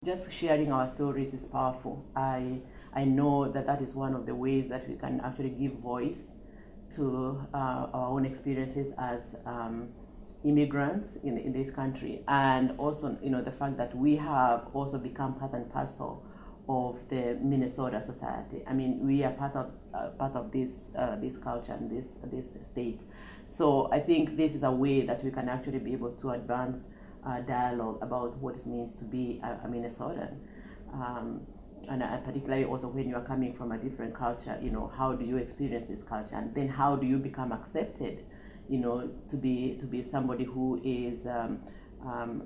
just sharing our stories is powerful. I know that that is one of the ways that we can actually give voice to our own experiences as immigrants in this country, and also, you know, the fact that we have also become part and parcel of the Minnesota society. I mean, we are part of this culture and this state. So I think this is a way that we can actually be able to advance dialogue about what it means to be a Minnesotan. And particularly also when you are coming from a different culture, you know, how do you experience this culture, and then how do you become accepted, you know, to be somebody who is,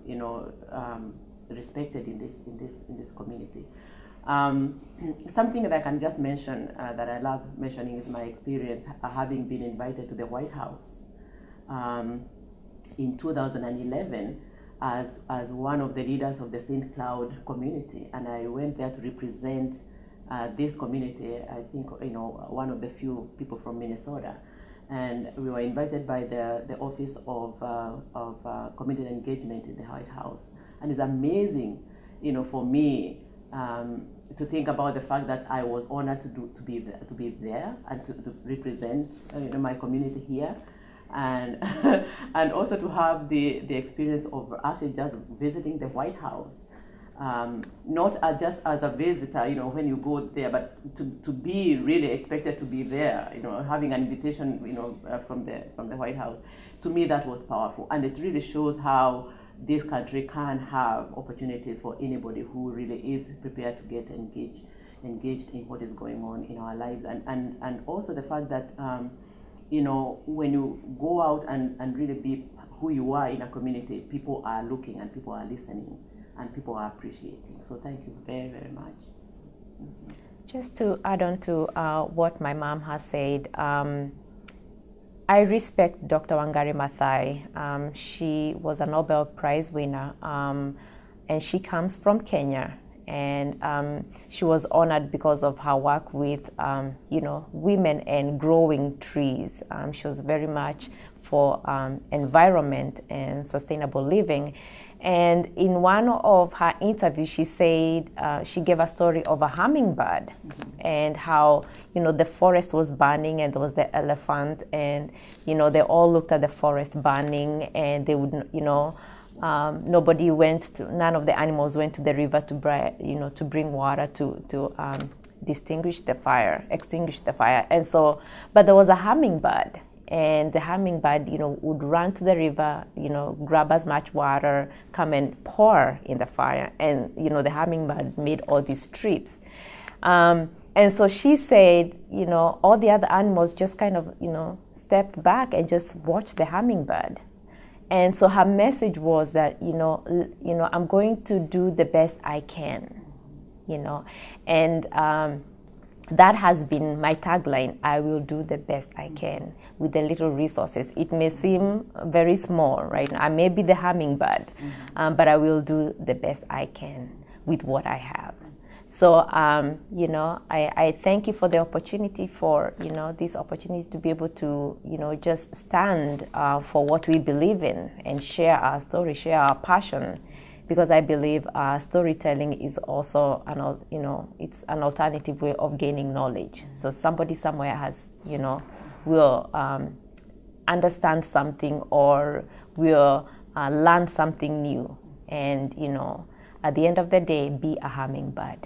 you know, respected in this community. Something that I can just mention that I love mentioning is my experience having been invited to the White House in 2011 as one of the leaders of the St. Cloud community, and I went there to represent this community. I think, you know, one of the few people from Minnesota, and we were invited by the Office of Community Engagement in the White House, and it's amazing, you know, for me to think about the fact that I was honored to be there and to represent, you know, my community here. And and also to have the experience of actually just visiting the White House, not just as a visitor, you know, when you go there, but to be really expected to be there, you know, having an invitation, you know, from the White House. To me, that was powerful, and it really shows how this country can have opportunities for anybody who really is prepared to get engaged in what is going on in our lives, and also the fact that you know, when you go out and really be who you are in a community, people are looking and people are listening and people are appreciating. So thank you very, very much. Mm-hmm. Just to add on to what my mom has said, I respect Dr. Wangari Maathai. She was a Nobel Prize winner, and she comes from Kenya. And she was honored because of her work with, you know, women and growing trees. She was very much for environment and sustainable living. And in one of her interviews, she said, she gave a story of a hummingbird, mm-hmm. and how, you know, the forest was burning and there was the elephant, and, you know, they all looked at the forest burning, and they would, you know, none of the animals went to the river to bring water to extinguish the fire. And so, but there was a hummingbird, and the hummingbird, you know, would run to the river, you know, grab as much water, come and pour in the fire. And, you know, the hummingbird made all these trips. And so she said, you know, all the other animals just kind of, you know, stepped back and just watched the hummingbird. And so her message was that, you know, I'm going to do the best I can, you know, and that has been my tagline. I will do the best I can with the little resources. It may seem very small, right? I may be the hummingbird, mm-hmm. But I will do the best I can with what I have. So, you know, I thank you for the opportunity, for, you know, this opportunity to be able to, you know, just stand for what we believe in and share our story, share our passion, because I believe storytelling is also, you know, it's an alternative way of gaining knowledge. So somebody somewhere has, you know, will understand something or will learn something new, and, you know, at the end of the day, be a hummingbird.